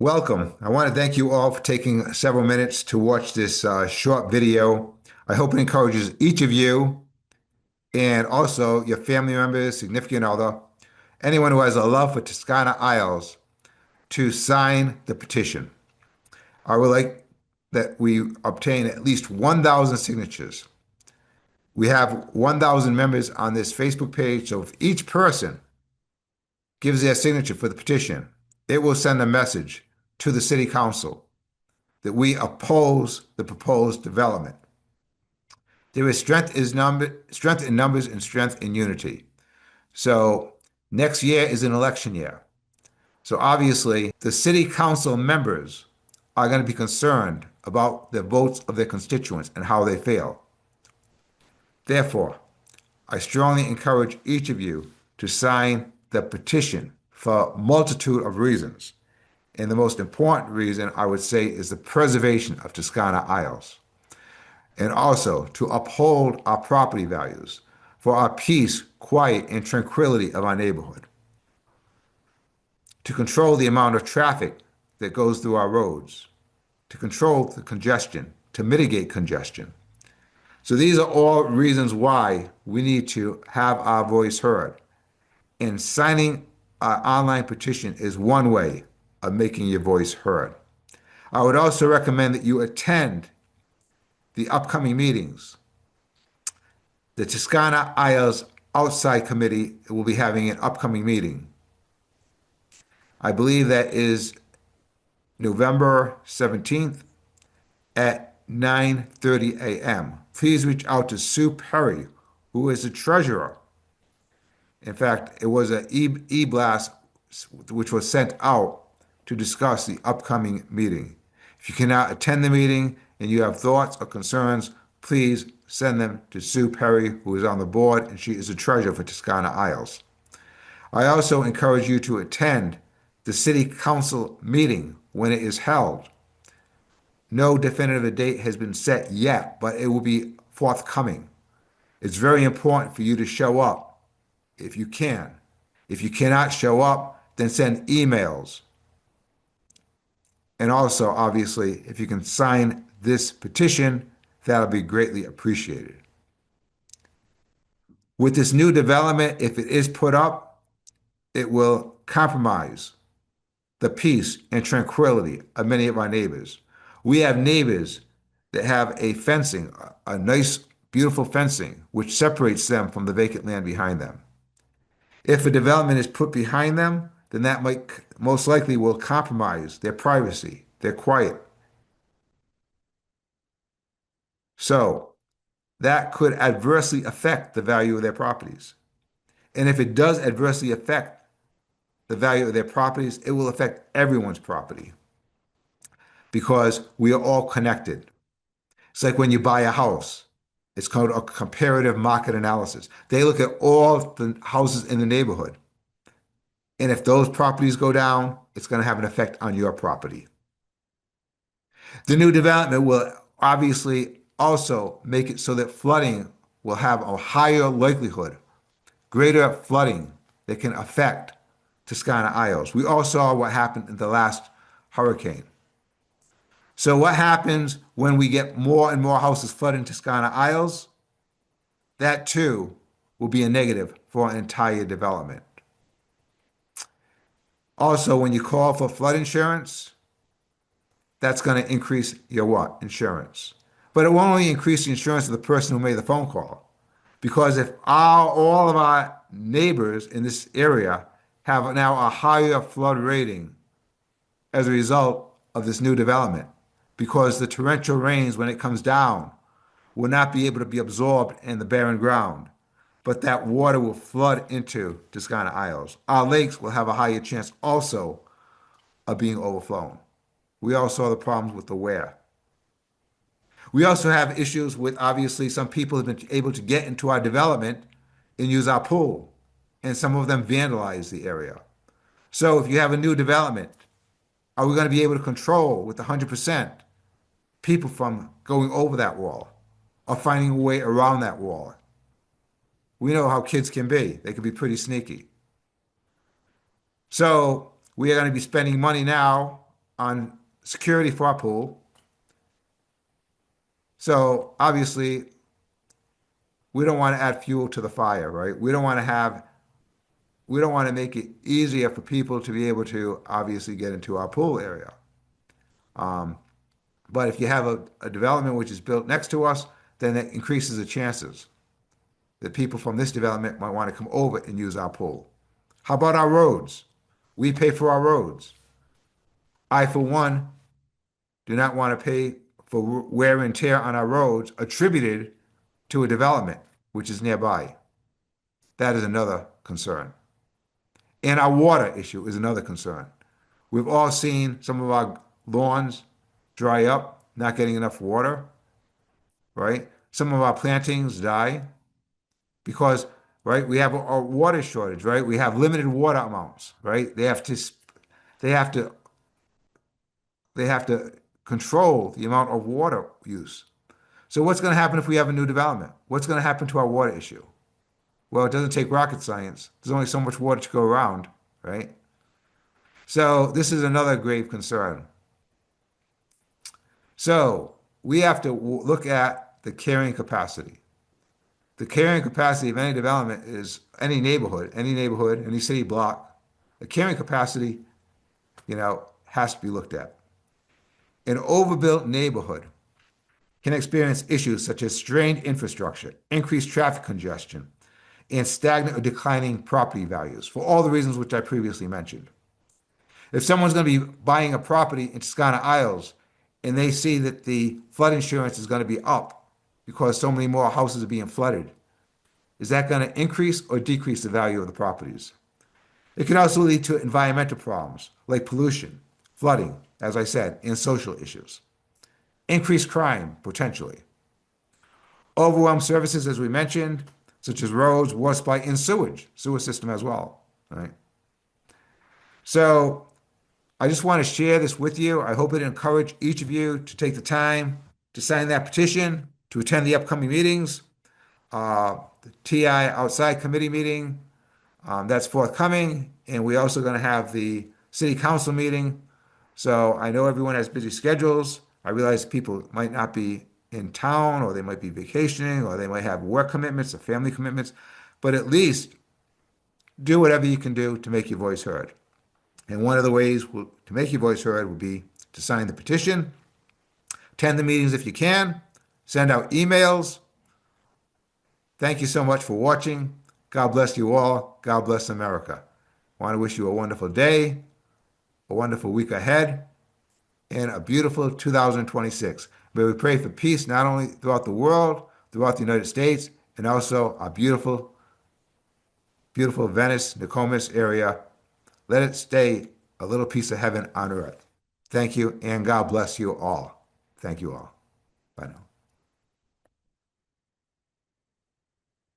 Welcome. I want to thank you all for taking several minutes to watch this short video. I hope it encourages each of you and also your family members, significant other, anyone who has a love for Toscana Isles to sign the petition. I would like that we obtain at least 1,000 signatures. We have 1,000 members on this Facebook page, so if each person gives their signature for the petition, it will send a message to the City Council that we oppose the proposed development. There is strength in numbers and strength in unity. So next year is an election year. So obviously, the city council members are going to be concerned about the votes of their constituents and how they feel. Therefore, I strongly encourage each of you to sign the petition for a multitude of reasons. And the most important reason I would say is the preservation of Toscana Isles. And also to uphold our property values for our peace, quiet, and tranquility of our neighborhood. To control the amount of traffic that goes through our roads. To control the congestion, to mitigate congestion. So these are all reasons why we need to have our voice heard. And signing our online petition is one way of making your voice heard. I would also recommend that you attend the upcoming meetings. The Toscana Isles Outside Committee will be having an upcoming meeting. I believe that is November 17th at 9:30 a.m. Please reach out to Sue Perry, who is the treasurer. In fact, it was an e-blast which was sent out to discuss the upcoming meeting. If you cannot attend the meeting and you have thoughts or concerns, please send them to Sue Perry, who is on the board, and she is the treasurer for Toscana Isles. I also encourage you to attend the city council meeting when it is held. No definitive date has been set yet, but it will be forthcoming. It's very important for you to show up if you can. If you cannot show up, then send emails. And also, obviously, if you can sign this petition, that'll be greatly appreciated. With this new development, if it is put up, it will compromise the peace and tranquility of many of our neighbors. We have neighbors that have a fencing, a nice, beautiful fencing, which separates them from the vacant land behind them. If a development is put behind them, then that might most likely will compromise their privacy, their quiet. So that could adversely affect the value of their properties. And if it does adversely affect the value of their properties, it will affect everyone's property because we are all connected. It's like when you buy a house. It's called a comparative market analysis. They look at all the houses in the neighborhood. And if those properties go down, it's going to have an effect on your property. The new development will obviously also make it so that flooding will have a higher likelihood, greater flooding that can affect Toscana Isles. We all saw what happened in the last hurricane. So what happens when we get more and more houses flooded in Toscana Isles? That too will be a negative for an entire development. Also, when you call for flood insurance, that's going to increase your what? Insurance. But it won't only increase the insurance of the person who made the phone call. Because if all of our neighbors in this area have now a higher flood rating as a result of this new development, because the torrential rains, when it comes down, will not be able to be absorbed in the barren ground, but that water will flood into Toscana Isles. Our lakes will have a higher chance also of being overflown. We all saw the problems with the wear. We also have issues with, obviously, some people have been able to get into our development and use our pool, and some of them vandalize the area. So if you have a new development, are we going to be able to control with 100% people from going over that wall or finding a way around that wall? We know how kids can be. They can be pretty sneaky. So we are going to be spending money now on security for our pool. So obviously, we don't want to add fuel to the fire, right? We don't want to make it easier for people to be able to obviously get into our pool area. But if you have a development which is built next to us, then it increases the chances that people from this development might want to come over and use our pool. How about our roads? We pay for our roads. I, for one, do not want to pay for wear and tear on our roads attributed to a development which is nearby. That is another concern. And our water issue is another concern. We've all seen some of our lawns dry up, not getting enough water, right? Some of our plantings die because, right, we have a water shortage, right? We have limited water amounts, right? They have to, they have to control the amount of water use. So what's going to happen if we have a new development? What's going to happen to our water issue? Well, it doesn't take rocket science. There's only so much water to go around, right? So this is another grave concern. So we have to look at the carrying capacity. The carrying capacity of any development is any neighborhood, any city block. The carrying capacity, has to be looked at. An overbuilt neighborhood can experience issues such as strained infrastructure, increased traffic congestion, and stagnant or declining property values for all the reasons which I previously mentioned. If someone's going to be buying a property in Toscana Isles and they see that the flood insurance is going to be up because so many more houses are being flooded, is that going to increase or decrease the value of the properties? It can also lead to environmental problems like pollution, flooding, as I said, and social issues. Increased crime, potentially. Overwhelmed services, as we mentioned, such as roads, water supply, and sewer system as well, right? So I just want to share this with you. I hope it encourage each of you to take the time to sign that petition, to attend the upcoming meetings, the TI outside committee meeting, that's forthcoming, and we're also going to have the city council meeting. So I know everyone has busy schedules. I realize people might not be in town, or they might be vacationing, or they might have work commitments or family commitments, but at least do whatever you can do to make your voice heard. And one of the ways to make your voice heard would be to sign the petition, attend the meetings if you can, send out emails. Thank you so much for watching. God bless you all. God bless America. I want to wish you a wonderful day, a wonderful week ahead, and a beautiful 2026. May we pray for peace not only throughout the world, throughout the United States, and also our beautiful, beautiful Venice, Nokomis area. Let it stay a little piece of heaven on earth. Thank you, and God bless you all. Thank you all. Bye now.